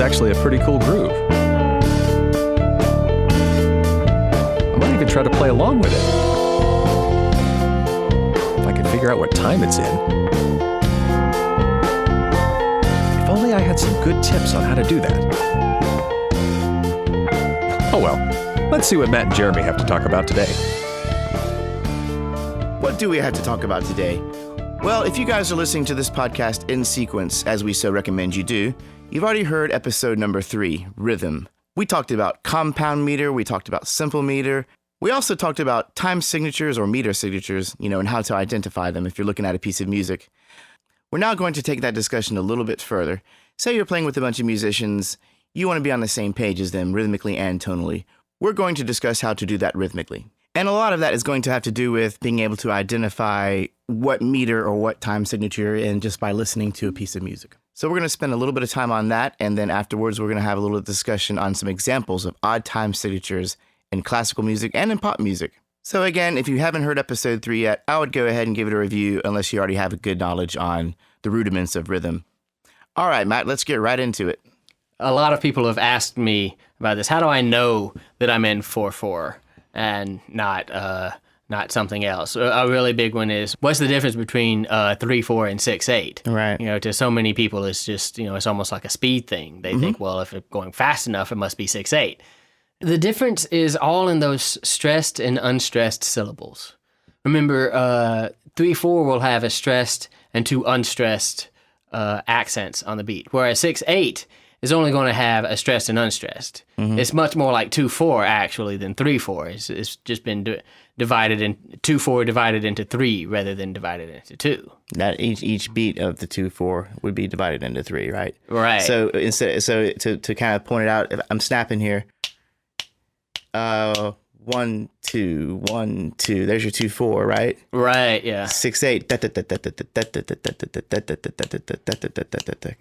actually a pretty cool groove. I might even try to play along with it. If I could figure out what time it's in. If only I had some good tips on how to do that. Oh well, let's see what Matt and Jeremy have to talk about today. What do we have to talk about today? Well, if you guys are listening to this podcast in sequence, as we so recommend you do, you've already heard episode number 3, Rhythm. We talked about compound meter, we talked about simple meter. We also talked about time signatures or meter signatures, and how to identify them if you're looking at a piece of music. We're now going to take that discussion a little bit further. Say you're playing with a bunch of musicians, you want to be on the same page as them rhythmically and tonally. We're going to discuss how to do that rhythmically. And a lot of that is going to have to do with being able to identify what meter or what time signature you're in just by listening to a piece of music. So we're going to spend a little bit of time on that, and then afterwards we're going to have a little discussion on some examples of odd time signatures in classical music and in pop music. So again, if you haven't heard episode 3 yet, I would go ahead and give it a review unless you already have a good knowledge on the rudiments of rhythm. All right, Matt, let's get right into it. A lot of people have asked me about this. How do I know that I'm in 4/4? And not something else. A really big one is, what's the difference between 3/4 and 6/8? Right. To so many people, it's just, it's almost like a speed thing. They think, well, if it's going fast enough, it must be 6/8. The difference is all in those stressed and unstressed syllables. Remember, 3/4 will have a stressed and 2 unstressed accents on the beat, whereas 6/8 is only going to have a stressed and unstressed. It's much more like 2/4 actually than 3/4. It's just been divided in 2/4 divided into 3 rather than divided into 2. That each beat of the 2/4 would be divided into 3, right? Right. So to kind of point it out, if I'm snapping here. 1 2 1 2. There's your 2/4, right? Right. Yeah. 6/8.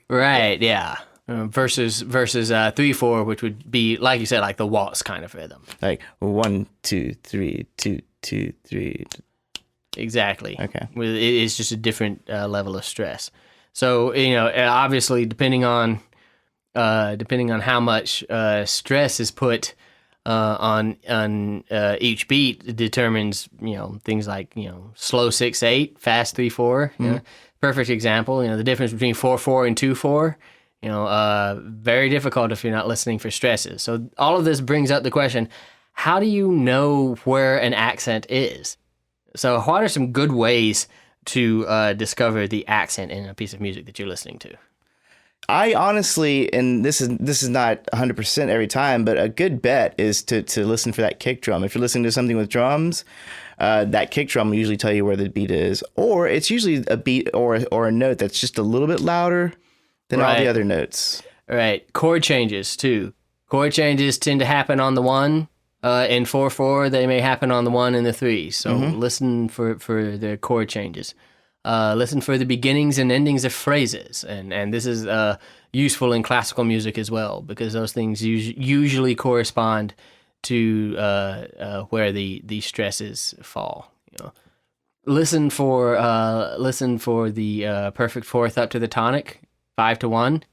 Right. Yeah. Versus 3/4, which would be, like you said, like the waltz kind of rhythm. Like 1 2 3 2 2 3. Exactly. Okay. It's just a different level of stress. So obviously, depending on how much stress is put on each beat, it determines things like slow 6/8, fast 3/4. Perfect example. The difference between 4/4 and 2/4. Very difficult if you're not listening for stresses. So all of this brings up the question, how do you know where an accent is? So what are some good ways to discover the accent in a piece of music that you're listening to? I honestly, and this is not 100% every time, but a good bet is to listen for that kick drum. If you're listening to something with drums, that kick drum will usually tell you where the beat is, or it's usually a beat or a note that's just a little bit louder than all the other notes. Right. Chord changes, too. Chord changes tend to happen on the 1. In 4/4, they may happen on the 1 and the 3. So listen for the chord changes. Listen for the beginnings and endings of phrases. And this is useful in classical music as well, because those things usually correspond to where the stresses fall. Listen for the perfect fourth up to the tonic. 5-1,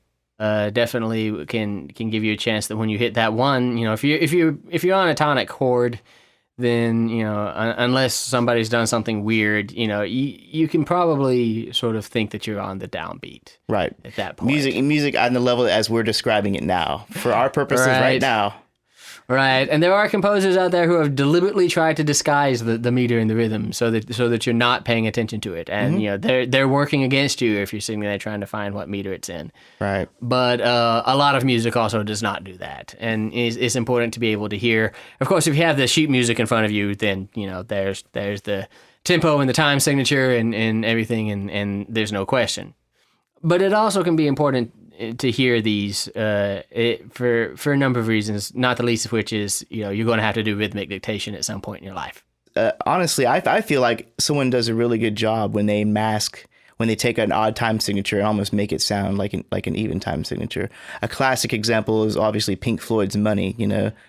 definitely can give you a chance that when you hit that 1, if you're on a tonic chord, then unless somebody's done something weird, you can probably sort of think that you're on the downbeat. Right. At that point. Music on the level as we're describing it now, for our purposes right now. Right, and there are composers out there who have deliberately tried to disguise the meter and the rhythm so that you're not paying attention to it, and they're working against you if you're sitting there trying to find what meter it's in. Right. But a lot of music also does not do that, and it's important to be able to hear. Of course, if you have the sheet music in front of you, then there's the tempo and the time signature and everything, and there's no question. But it also can be important to hear these for a number of reasons, not the least of which is you're going to have to do rhythmic dictation at some point in your life. Honestly, I feel like someone does a really good job when they take an odd time signature and almost make it sound like an even time signature. A classic example is obviously Pink Floyd's Money.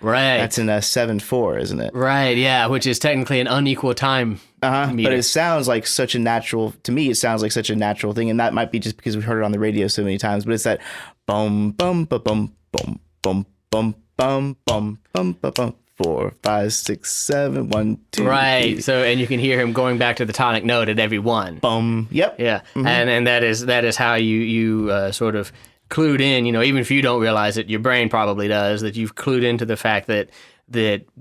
Right? That's in a 7/4, isn't it? Right. Yeah, which is technically an unequal time. Meter. But it sounds like such a natural, to me, it sounds like such a natural thing. And that might be just because we've heard it on the radio so many times, but it's that Bum bum ba bum bum bum bum bum bum bum ba bum. 4, 5, 6, 7, 1, 2. Right. 3. So, and you can hear him going back to the tonic note at every one. Bum. Yep. Yeah. And that is how you sort of clued in. Even if you don't realize it, your brain probably does. That you've clued into the fact that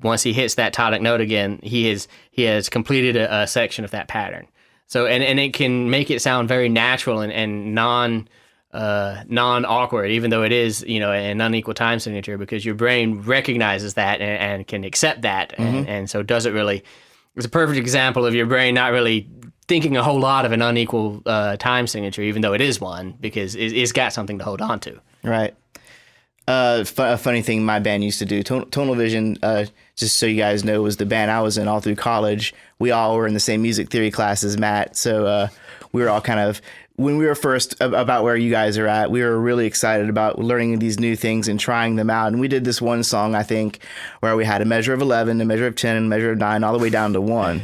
once he hits that tonic note again, he has completed a section of that pattern. So and it can make it sound very natural and non-awkward, even though it is, an unequal time signature, because your brain recognizes that and can accept that. And so does it really, it's a perfect example of your brain not really thinking a whole lot of an unequal time signature, even though it is one, because it's got something to hold on to. Right. A funny thing my band used to do, Tonal Vision, just so you guys know, was the band I was in all through college. We all were in the same music theory class as Matt. So we were all kind of, when we were first about where you guys are at, we were really excited about learning these new things and trying them out. And we did this one song, I think, where we had a measure of 11, a measure of 10, and a measure of 9, all the way down to 1,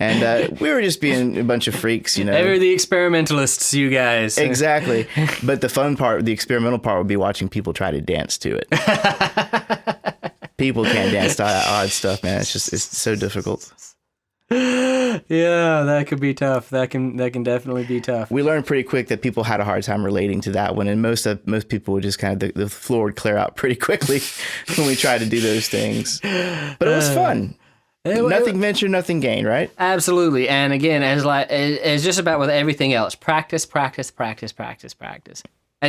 And we were just being a bunch of freaks, They were the experimentalists, you guys. Exactly. But the fun part, the experimental part, would be watching people try to dance to it. People can't dance to odd stuff, man. It's so difficult. Yeah, that could be tough. That can definitely be tough. We learned pretty quick that people had a hard time relating to that one, and most people would just kind of the floor would clear out pretty quickly when we tried to do those things. But it was fun. Nothing venture, nothing gain, right? Absolutely. And again, as just about with everything else, practice. As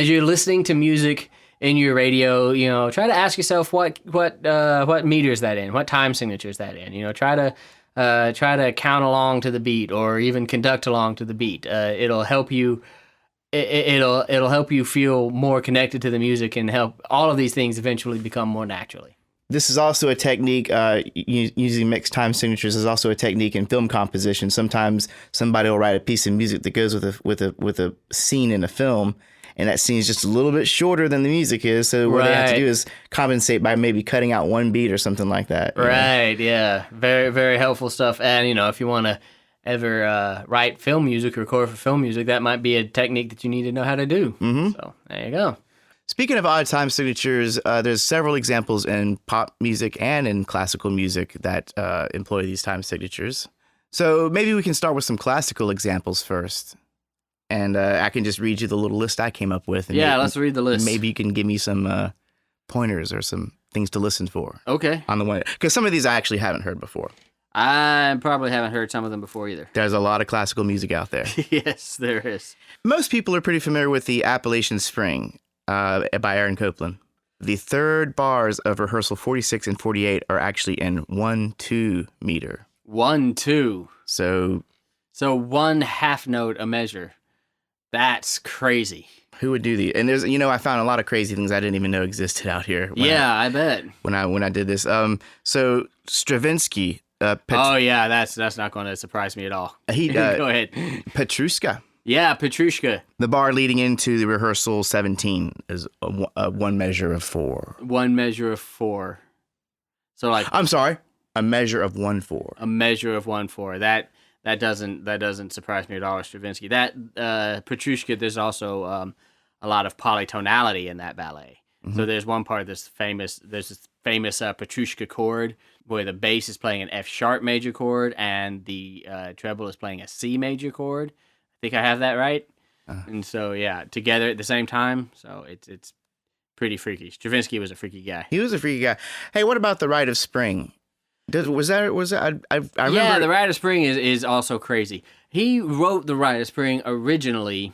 you're listening to music in your radio, try to ask yourself what meter is that in, what time signature is that in. Try to count along to the beat, or even conduct along to the beat. It'll help you. It'll help you feel more connected to the music, and help all of these things eventually become more naturally. This is also a technique. Using mixed time signatures is also a technique in film composition. Sometimes somebody will write a piece of music that goes with a scene in a film, and that scene is just a little bit shorter than the music is. So what they have to do is compensate by maybe cutting out one beat or something like that. Right. Yeah. Very, very helpful stuff. And, if you want to ever write film music or record for film music, that might be a technique that you need to know how to do. Mm-hmm. So there you go. Speaking of odd time signatures, there's several examples in pop music and in classical music that employ these time signatures. So maybe we can start with some classical examples first. And I can just read you the little list I came up with. And let's read the list. Maybe you can give me some pointers or some things to listen for. Okay. On the way, because some of these I actually haven't heard before. I probably haven't heard some of them before either. There's a lot of classical music out there. Yes, there is. Most people are pretty familiar with the Appalachian Spring by Aaron Copland. The third bars of rehearsal 46 and 48 are actually in 1-2 meter. 1-2. So 1 half note a measure. Stravinsky. Crazy. Who would do the? And there's, I found a lot of crazy things I didn't even know existed out here. I bet. When I did this, so Stravinsky. That's not going to surprise me at all. Go ahead. Petrushka. Yeah, Petrushka. The bar leading into the rehearsal 17 is a 1 measure of 4. 1 measure of 4. So I'm sorry, a measure of 1/4. A measure of 1/4. That doesn't surprise me at all, Stravinsky. That Petrushka, there's also a lot of polytonality in that ballet. Mm-hmm. So there's one part there's this famous Petrushka chord where the bass is playing an F sharp major chord and the treble is playing a C major chord. I think I have that right. And so together at the same time. So it's pretty freaky. Stravinsky was a freaky guy. He was a freaky guy. Hey, what about the Rite of Spring? I remember. Yeah, the Rite of Spring is also crazy. He wrote the Rite of Spring originally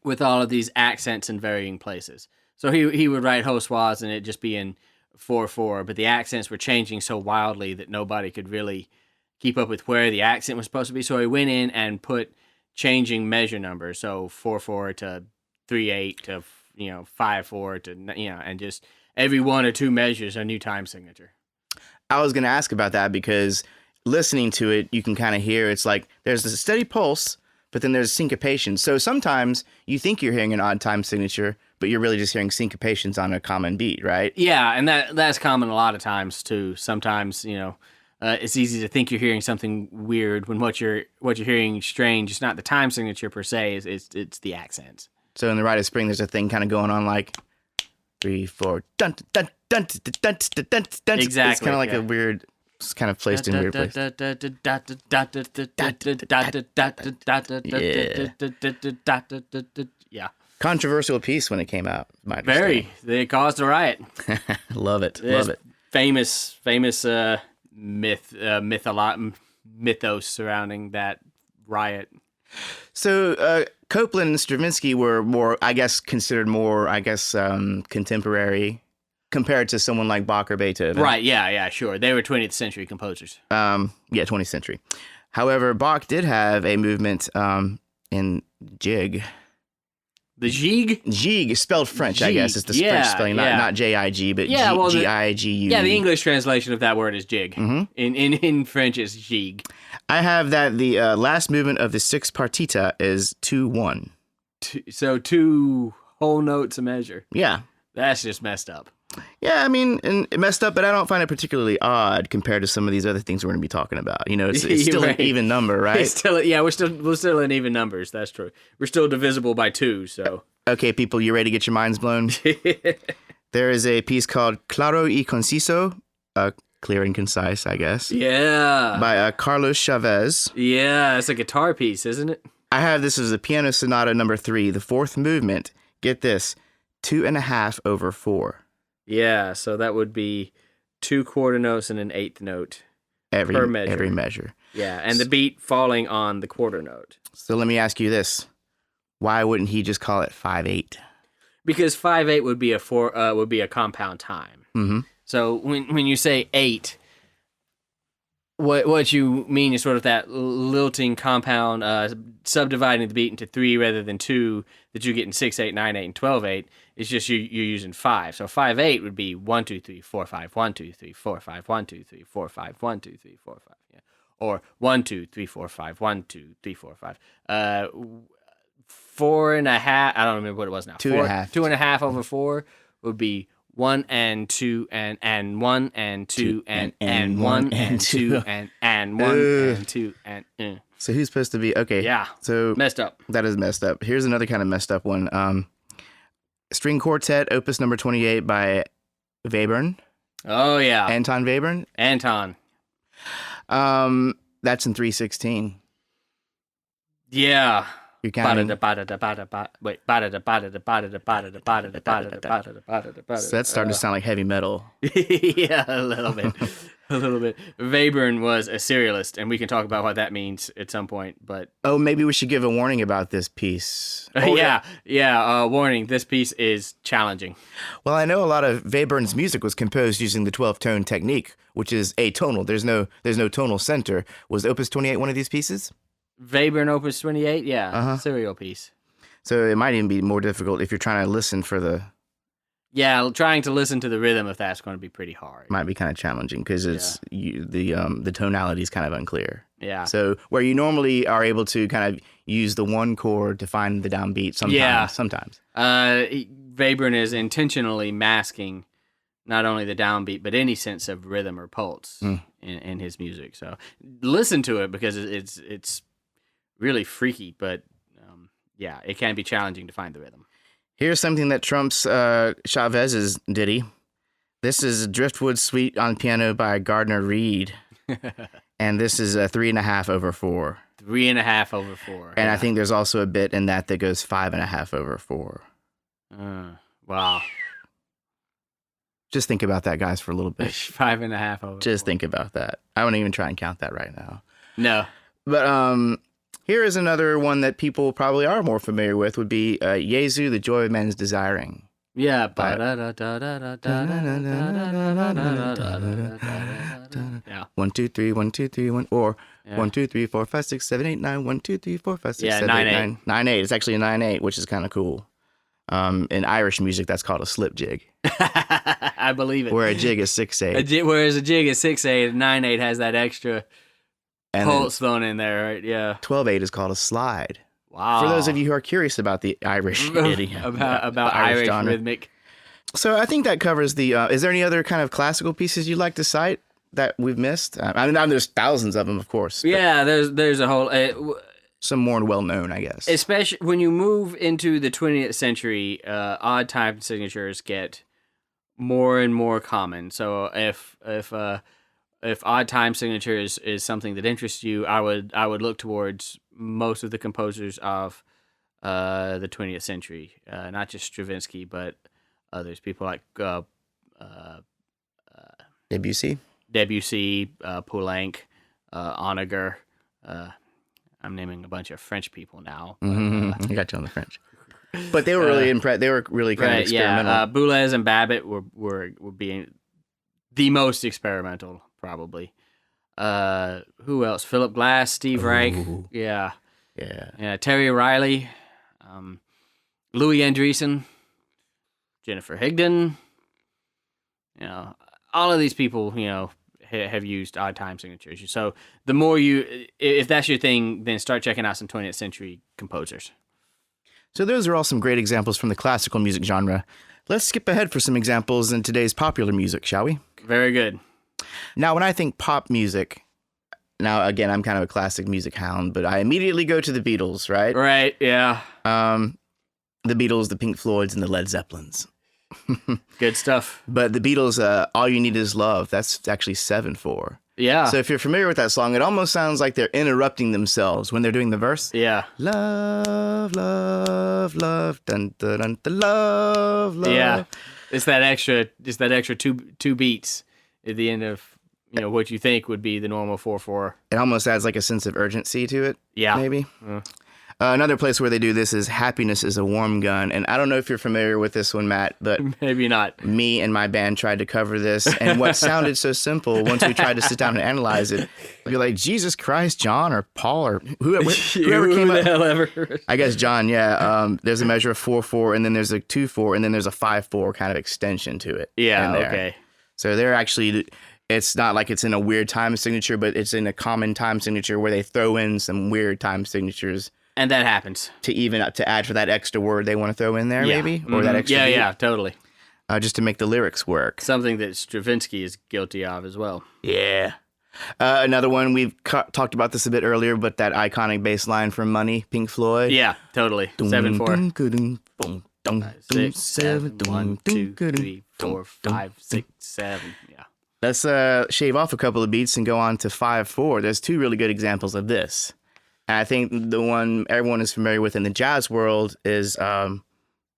with all of these accents in varying places. So he would write Hoswas and it just be in 4/4, but the accents were changing so wildly that nobody could really keep up with where the accent was supposed to be. So he went in and put changing measure numbers, so 4/4 to 3/8 to 5/4 to and just every 1 or 2 measures a new time signature. I was going to ask about that because listening to it, you can kind of hear it's like there's a steady pulse, but then there's syncopation. So sometimes you think you're hearing an odd time signature, but you're really just hearing syncopations on a common beat, right? Yeah, and that's common a lot of times too. Sometimes it's easy to think you're hearing something weird when what you're hearing strange. It's not the time signature per se; it's the accents. So in the Rite of Spring, there's a thing kind of going on like 3, 4, dun dun dun dun dun dun dun dun. Exactly. It's kind of like a weird, it's kind of placed in a weird place. Yeah. Controversial piece when it came out. Very. They caused a riot. Love it. There's Love it. Famous mythos surrounding that riot. So Copland and Stravinsky were more, I guess, considered more, contemporary compared to someone like Bach or Beethoven. Right, yeah, sure. They were 20th century composers. 20th century. However, Bach did have a movement in jig. The jig? Jig, spelled French, I guess. It's the French spelling, not J-I-G, but G-I-G-U. Yeah, the English translation of that word is jig. Mm-hmm. In French, it's jig. I have that the last movement of the sixth partita is 2-1. So 2 whole notes a measure. Yeah. That's just messed up. Yeah, I mean, and it messed up, but I don't find it particularly odd compared to some of these other things we're going to be talking about. You know, it's still right. an even number, right? We're still in even numbers. That's true. We're still divisible by 2. So okay, people, you ready to get your minds blown? There is a piece called Claro y Conciso, clear and concise, I guess. Yeah. By Carlos Chavez. Yeah, it's a guitar piece, isn't it? I have this as a piano sonata number 3, the 4th movement. Get this, 2.5 over 4. Yeah, so that would be 2 quarter notes and an 8th note per measure. Every measure. Yeah, and the beat falling on the quarter note. So let me ask you this: why wouldn't he just call it 5/8? Because 5/8 would be a compound time. Mm-hmm. So when you say 8, what you mean is sort of that lilting compound, subdividing the beat into 3 rather than 2 that you get in 6/8, 9/8, and 12/8. It's just you're using 5. So 5/8 would be 1 2 3 4 5 1 2 3 4 5 1 2 3 4 5 1 2 3 4 5. Yeah, or 1 2 3 4 5 1 2 3 4 5. 4.5. I don't remember what it was now. 2.5. 2.5 over 4 would be 1 and 2 and 1 and 2 and 1 and 2 and 1 and 2 and. So who's supposed to be okay? Yeah. So messed up. That is messed up. Here's another kind of messed up one. String Quartet, Opus number 28 by Webern. Oh yeah. Anton Webern. Anton. That's in 3/16. Yeah. You're counting. Wait. So that's starting to sound like heavy metal. Yeah, a little bit. A little bit. Webern was a serialist, and we can talk about what that means at some point. But maybe we should give a warning about this piece. Warning. This piece is challenging. Well, I know a lot of Webern's music was composed using the 12-tone technique, which is atonal. There's no tonal center. Was Opus 28 one of these pieces? Webern Opus 28, serial piece. So it might even be more difficult if you're trying to listen for the. Yeah, trying to listen to the rhythm of that's going to be pretty hard. Might be kind of challenging because the tonality is kind of unclear. Yeah. So where you normally are able to kind of use the one chord to find the downbeat, sometimes. Webern is intentionally masking not only the downbeat but any sense of rhythm or pulse in his music. So listen to it because it's really freaky, but it can be challenging to find the rhythm. Here's something that trumps Chavez's ditty. This is Driftwood Suite on piano by Gardner Reed. And this is a 3.5 over 4. 3.5 over 4. And I think there's also a bit in that goes 5.5 over 4. Wow. Just think about that, guys, for a little bit. 5.5 over 4. Just think about that. I won't even try and count that right now. No. But here is another one that people probably are more familiar with would be Jesu, the Joy of Men's Desiring. Yeah. Yeah. 1 2 3 1 2 3 1 or 1 2 3 4 5 6 7 8 9 1 2 3 4 5 6 7 8 9 9/8. It's actually a 9/8, which is kind of cool. In Irish music, that's called a slip jig. I believe it. Where a jig is 6/8. Whereas a jig is 6/8, 9/8 has that extra pulse thrown in there, right? Yeah. 12/8 is called a slide. Wow. For those of you who are curious about the Irish idiom, about Irish genre. rhythmic. So I think that covers the. Is there any other kind of classical pieces you'd like to cite that we've missed? I mean, there's thousands of them, of course. Yeah, there's a whole. some more well-known, I guess. Especially when you move into the 20th century, odd time signatures get more and more common. So if odd time signatures is something that interests you, I would look towards most of the composers of the 20th century, not just Stravinsky, but others. People like Debussy, Poulenc, Honegger. I'm naming a bunch of French people now. I got you on the French, but they were really they were really kind of experimental. Yeah, Boulez and Babbitt were being the most experimental, probably. Who else? Philip Glass, Steve Reich. Yeah. Terry Riley, Louis Andriessen, Jennifer Higdon. All of these people, have used odd time signatures. So the more if that's your thing, then start checking out some 20th century composers. So those are all some great examples from the classical music genre. Let's skip ahead for some examples in today's popular music, shall we? Very good. Now, when I think pop music, now again, I'm kind of a classic music hound, but I immediately go to the Beatles, right? Right, yeah. The Beatles, the Pink Floyds, and the Led Zeppelins. Good stuff. But the Beatles, All You Need Is Love, that's actually 7/4. Yeah. So if you're familiar with that song, it almost sounds like they're interrupting themselves when they're doing the verse. Yeah. Love, love, love, dun dun dun, dun love, love. Yeah. It's that extra two beats at the end of what you think would be the normal 4/4. It almost adds like a sense of urgency to it. Yeah. Maybe. Another place where they do this is Happiness is a Warm Gun. And I don't know if you're familiar with this one, Matt, but maybe not. Me and my band tried to cover this. And what sounded so simple, once we tried to sit down and analyze it, we'd be like, Jesus Christ, John or Paul or whoever came up. Hell ever. I guess John, yeah. There's a measure of 4/4, and then there's a 2/4, and then there's a 5/4 kind of extension to it. Yeah, okay. So they're actually... It's not like it's in a weird time signature, but it's in a common time signature where they throw in some weird time signatures. And that happens. To add for that extra word they want to throw in there, maybe? Or that extra beat. Yeah, totally. Just to make the lyrics work. Something that Stravinsky is guilty of as well. Yeah. Another one, we've talked about this a bit earlier, but that iconic bass line from Money, Pink Floyd. Yeah, totally. 7/4. 6, 7, 1, 2, 3, 4, 5, 6, 7. Yeah. Let's shave off a couple of beats and go on to 5/4. There's two really good examples of this. And I think the one everyone is familiar with in the jazz world is...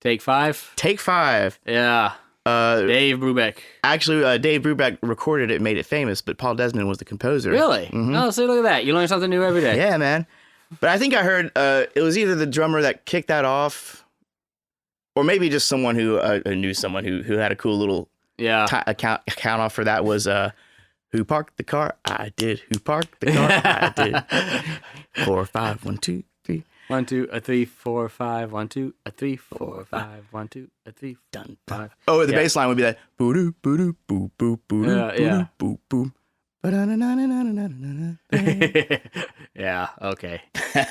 Take 5? Take 5. Yeah. Dave Brubeck. Actually, Dave Brubeck recorded it, made it famous, but Paul Desmond was the composer. Really? Mm-hmm. Oh, see, look at that. You learn something new every day. Yeah, man. But I think I heard it was either the drummer that kicked that off, or maybe just someone who knew someone who had a cool little account off for that was... Who parked the car? I did. Who parked the car? I did. 4, 5, 1, 2, 3. 1, 2, 3, 4, 5. 1, 2, 3, 4, 5. 1, 2, 3, 5. Oh, the bass line would be that boo doo boo doo boo boo boo doo boo boo. Yeah. Okay.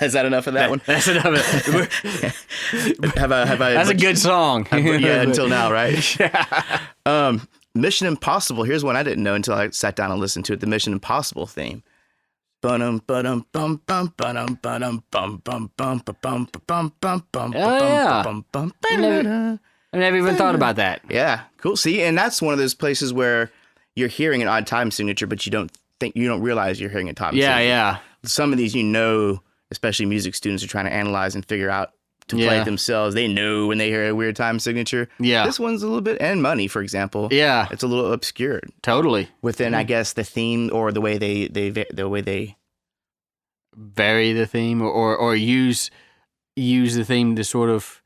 Is that enough of that one? That's enough of it. Have I? That's a good song. Yeah, until now, right? Yeah. Mission Impossible. Here's one I didn't know until I sat down and listened to it. The Mission Impossible theme. Bum bum bum bum bum bum bum bum bum bum bum bum bum. Oh yeah. I never even thought about that. Yeah. Cool. See, and that's one of those places where you're hearing an odd time signature, but you don't realize you're hearing a time signature. Yeah. Some of these, especially music students are trying to analyze and figure out to play it themselves. They know when they hear a weird time signature. Yeah. This one's a little bit, and Money, for example. Yeah. It's a little obscured. Totally. Within, I guess, the theme or the way they vary the theme or use the theme to sort of,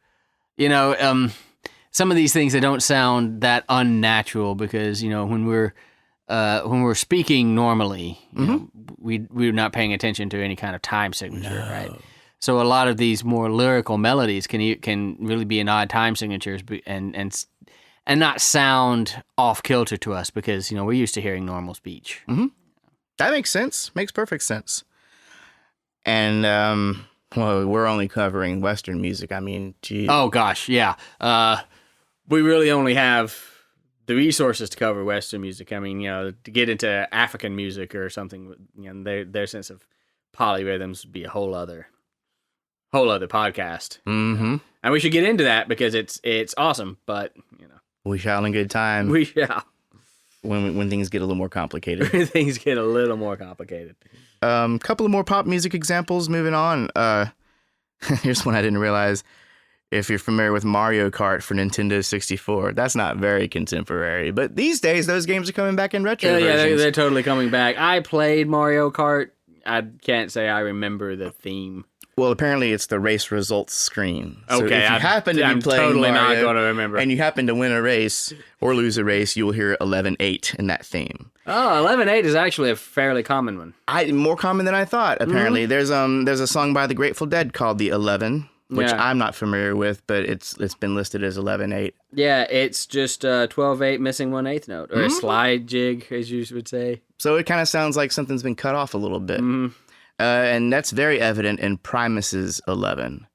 some of these things that don't sound that unnatural because, when we're speaking normally, we're not paying attention to any kind of time signature, right? So a lot of these more lyrical melodies can really be in odd time signatures and not sound off kilter to us because we're used to hearing normal speech. Mm-hmm. That makes sense. Makes perfect sense. And we're only covering Western music. I mean, geez. Oh gosh, yeah. We really only have the resources to cover Western music. I mean, to get into African music or something, their sense of polyrhythms would be a whole other whole other podcast. Mm-hmm. And we should get into that because it's awesome, but, We shall in good time we shall. when things get a little more complicated. Things get a little more complicated. Couple of more pop music examples. Moving on. Here's one I didn't realize. If you're familiar with Mario Kart for Nintendo 64, that's not very contemporary. But these days, those games are coming back in retro versions. Yeah, they're totally coming back. I played Mario Kart. I can't say I remember the theme. Well, apparently it's the race results screen. So Okay, if you happen to be I'm playing totally Mario not going to remember. and you happen to win a race or lose a race, you will hear 11-8 in that theme. Oh, 11-8 is actually a fairly common one. More common than I thought. Apparently, there's a song by the Grateful Dead called "The 11," which Yeah. I'm not familiar with, but it's been listed as 11-8. Yeah, it's just 12-8 missing 1/8 note, or a slide jig, as you would say. So it kind of sounds like something's been cut off a little bit. And that's very evident in Primus's 11.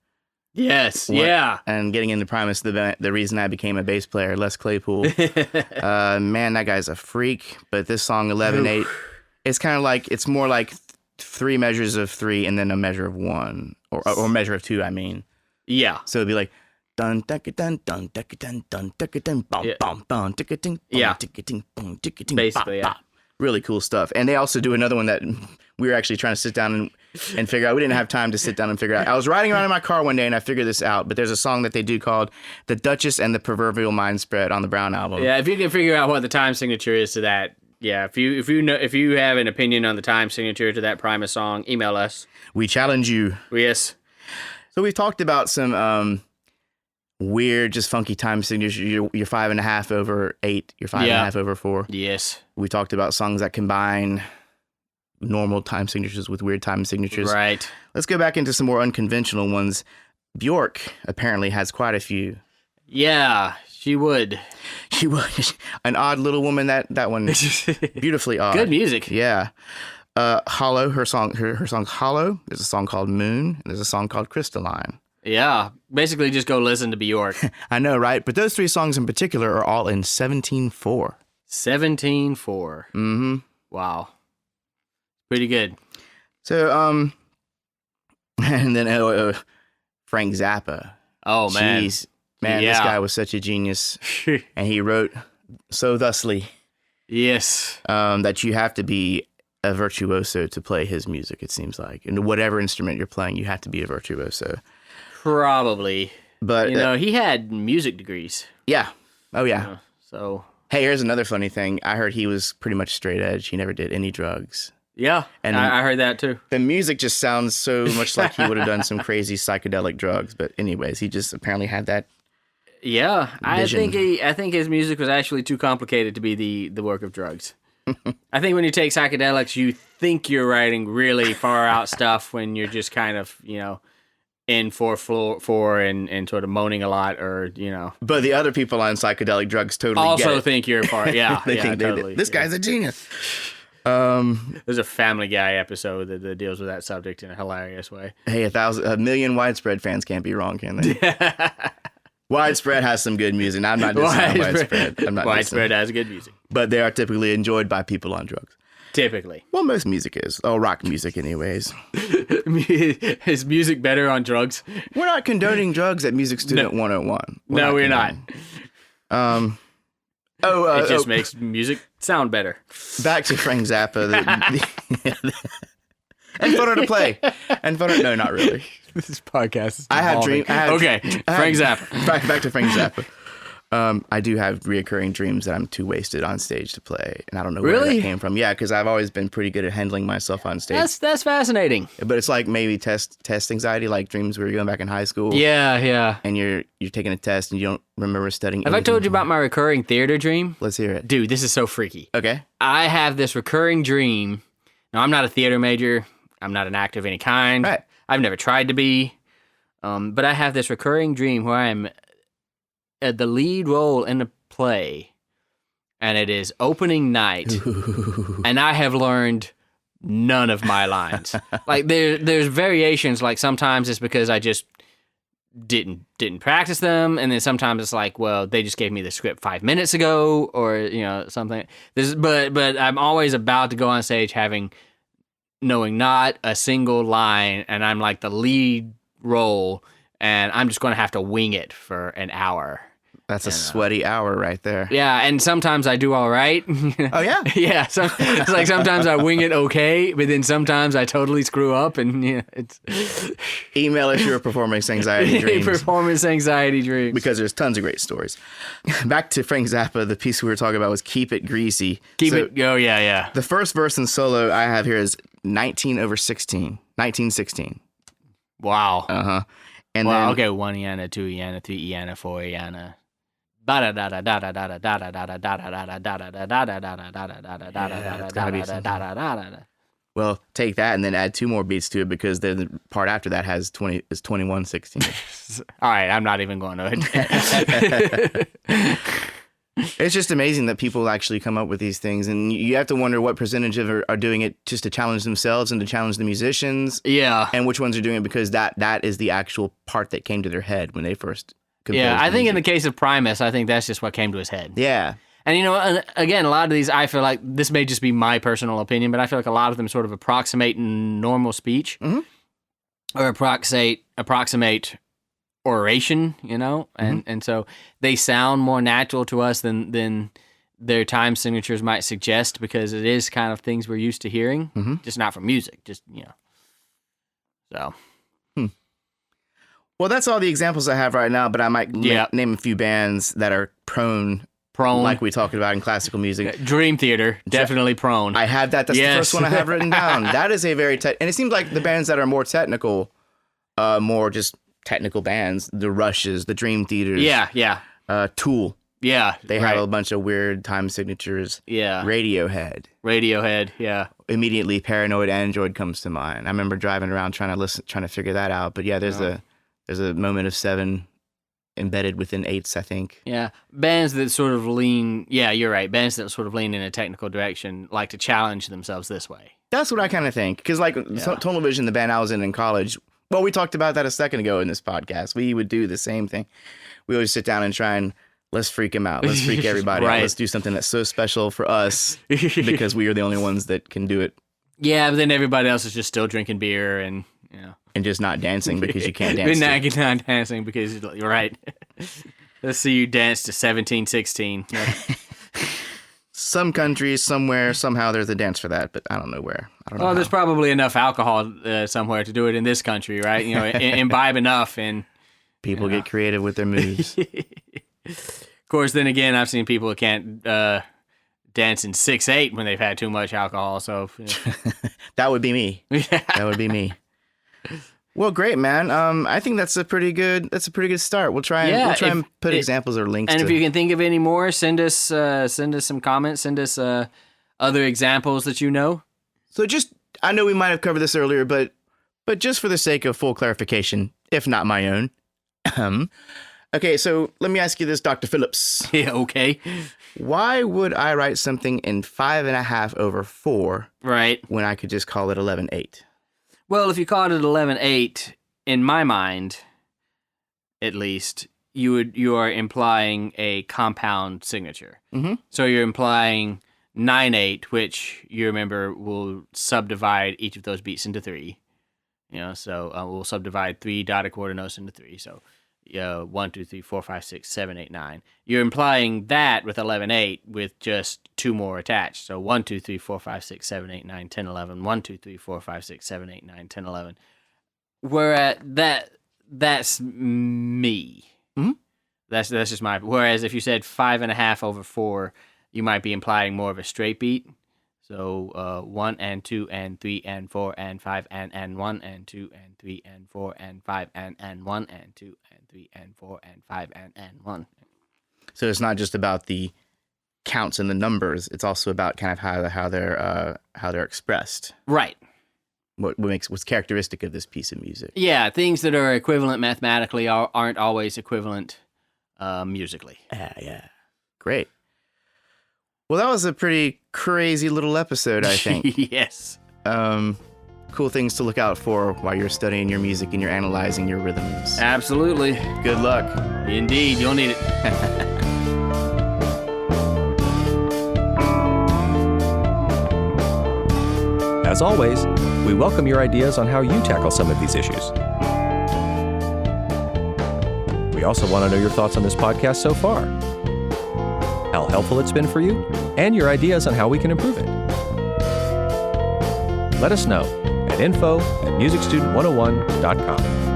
Yes, yeah. And getting into Primus, the reason I became a bass player, Les Claypool. Man, that guy's a freak. But this song, 11-8, it's kind of like, it's more like 3 measures of 3 and then a measure of 1. Or measure of 2, I mean. Yeah. So it'd be like, dun dun dun dun dun dun dun dun dun bum bum bum ding Yeah. Basically, yeah. Really cool stuff. And they also do another one that we were actually trying to sit down and figure out. We didn't have time to sit down and figure out. I was riding around in my car one day and I figured this out. But there's a song that they do called "The Duchess and the Proverbial Mind Spread" on the Brown album. Yeah, if you can figure out what the time signature is to that, yeah. If you have an opinion on the time signature to that Primus song, email us. We challenge you. Yes. So we've talked about some weird, just funky time signatures. You're 5.5 over 8. You're 5.5 over 4. Yes. We talked about songs that combine normal time signatures with weird time signatures. Right. Let's go back into some more unconventional ones. Bjork apparently has quite a few. Yeah, she would. She was an odd little woman. That one, beautifully odd. Good music. Yeah. Hollow, her song's Hollow. There's a song called Moon, and there's a song called Crystalline. Yeah. Basically, just go listen to Bjork. I know, right? But those 3 songs in particular are all in 17/4. 17/4. Mm-hmm. Wow. Pretty good. So, and then Frank Zappa. Oh, man. Jeez. Man, Yeah. this guy was such a genius. And he wrote so thusly Yes. that you have to be a virtuoso to play his music, it seems like. And whatever instrument you're playing, you have to be a virtuoso. Probably. But, he had music degrees. yeah. Oh, yeah. So, Hey, here's another funny thing. I heard he was pretty much straight edge. He never did any drugs. yeah. And I heard that, too. The music just sounds so much like he would have done some crazy psychedelic drugs. But anyways, he just apparently had that. Yeah. I Vision. think his music was actually too complicated to be the work of drugs. I think when you take psychedelics, you think you're writing really far out stuff when you're just kind of, in 4/4 and sort of moaning a lot, or But the other people on psychedelic drugs totally get also it. think you're far. Yeah, They yeah, think totally. this guy's a genius. There's a Family Guy episode that deals with that subject in a hilarious way. Hey, a million Widespread fans can't be wrong, can they? Widespread has some good music. Now, I'm not dissing Widespread. I'm not Widespread dissing. has good music. But they are typically enjoyed by people on drugs. Typically. Well, most music is. Oh, rock music, anyways. Is music better on drugs? We're not condoning drugs at Music Student 101. We're not. It just Oh, makes music sound better. back to Frank Zappa. And Photo to Play. No, not really. This podcast is I have evolving. dream. Okay, Frank Zappa. Back to Frank Zappa. I do have reoccurring dreams that I'm too wasted on stage to play, and I don't know where Really? that came from. Yeah, because I've always been pretty good at handling myself on stage. That's fascinating. But it's like maybe test anxiety, like dreams where you're going back in high school. Yeah. And you're taking a test and you don't remember studying. Have I told you anything. about my recurring theater dream? Let's hear it. Dude, this is so freaky. Okay. I have this recurring dream. Now, I'm not a theater major. I'm not an actor of any kind. Right. I've never tried to be. But I have this recurring dream where I'm at the lead role in a play, and it is opening night, and I have learned none of my lines. Like there's variations. Like sometimes it's because I just didn't practice them, and then sometimes it's like, well, they just gave me the script 5 minutes ago, or something. But I'm always about to go on stage knowing not a single line, and I'm like the lead roll, and I'm just going to have to wing it for an hour. That's a sweaty hour right there. Yeah, and sometimes I do all right. Oh, yeah? Yeah, it's like sometimes I wing it okay, but then sometimes I totally screw up, and it's... Email us your performance anxiety dreams. Performance anxiety dreams. Because there's tons of great stories. Back to Frank Zappa, the piece we were talking about was Keep It Greasy. Oh, yeah. The first verse and solo I have here is 19/16. Wow. Uh-huh. And wow, then, okay, 1 Iana, 2 Iana, 3 Iana, 4 Iana. well, take that and then add 2 more beats to it because then the part after that is 21/16. All right, I'm not even going to. It's just amazing that people actually come up with these things, and you have to wonder what percentage of it are doing it just to challenge themselves and to challenge the musicians. Yeah. And which ones are doing it because that is the actual part that came to their head when they first composed. Yeah, I think in music. the case of Primus, I think that's just what came to his head. Yeah. And again, a lot of these, I feel like this may just be my personal opinion, but I feel like a lot of them sort of approximate normal speech, or approximate oration, and so they sound more natural to us than their time signatures might suggest, because it is kind of things we're used to hearing, just not from music, so. Well, that's all the examples I have right now, but I might name a few bands that are prone, like we talked about in classical music. Dream Theater, definitely prone. I have that. That's the first one I have written down. That is a very and it seems like the bands that are more technical, more just technical bands, the Rushes, the Dream Theaters. Yeah. Tool. Yeah. They have a bunch of weird time signatures. Yeah. Radiohead, yeah. Immediately Paranoid Android comes to mind. I remember driving around trying to figure that out. But yeah, there's a moment of 7 embedded within 8s, I think. Yeah. Bands that sort of lean, you're right. Bands that sort of lean in a technical direction like to challenge themselves this way. That's what I kind of think. Because Tonal Vision, the band I was in college, well, we talked about that a second ago in this podcast. We would do the same thing. We always sit down and try and let's freak them out. Let's freak everybody out. Let's do something that's so special for us because we are the only ones that can do it. Yeah, but then everybody else is just still drinking beer and, And just not dancing because you can't dance. Not dancing because you're right. Let's see you dance to 17/16. Some countries, somewhere, somehow there's a dance for that, but I don't know where. I don't know. Well, there's probably enough alcohol somewhere to do it in this country, right? Imbibe enough and... People get creative with their moves. Of course, then again, I've seen people who can't dance in 6/8 when they've had too much alcohol, so... That would be me. That would be me. Well, great, man. I think that's a pretty good start. We'll try and put examples or links. And if you can think of any more, send us some comments. Send us other examples that you know. So I know we might have covered this earlier, but just for the sake of full clarification, if not my own. Okay, so let me ask you this, Dr. Phillips. Yeah, okay. Why would I write something in 5.5/4? Right. When I could just call it 11/8? Well, if you called it 11/8, in my mind, at least, you are implying a compound signature. Mm-hmm. So you're implying 9/8, which you remember will subdivide each of those beats into 3. So we'll subdivide 3 dotted quarter notes into 3. So 1, 2, 3, 4, 5, 6, 7, 8, 9. You're implying that with 11/8 with just 2 more attached. So 1, 2, 3, 4, 5, 6, 7, 8, 9, 10, 11. 1, 2, 3, 4, 5, 6, 7, 8, 9, 10, 11. Whereas that's me. Mm-hmm. That's just my. Whereas if you said 5.5/4, you might be implying more of a straight beat. So 1 and 2 and 3 and 4 and 5 and 1 and 2 and 3 and 4 and 5 and 1 and 2 and 3 and 4 and 5 and 1. So it's not just about the counts and the numbers; it's also about kind of how they're expressed. Right. What's characteristic of this piece of music? Yeah, things that are equivalent mathematically aren't always equivalent musically. Yeah. Great. Well, that was a pretty crazy little episode, I think. Yes. Cool things to look out for while you're studying your music and you're analyzing your rhythms. Absolutely. Good luck. Indeed, you'll need it. As always, we welcome your ideas on how you tackle some of these issues. We also want to know your thoughts on this podcast so far, how helpful it's been for you, and your ideas on how we can improve it. Let us know at info@musicstudent101.com.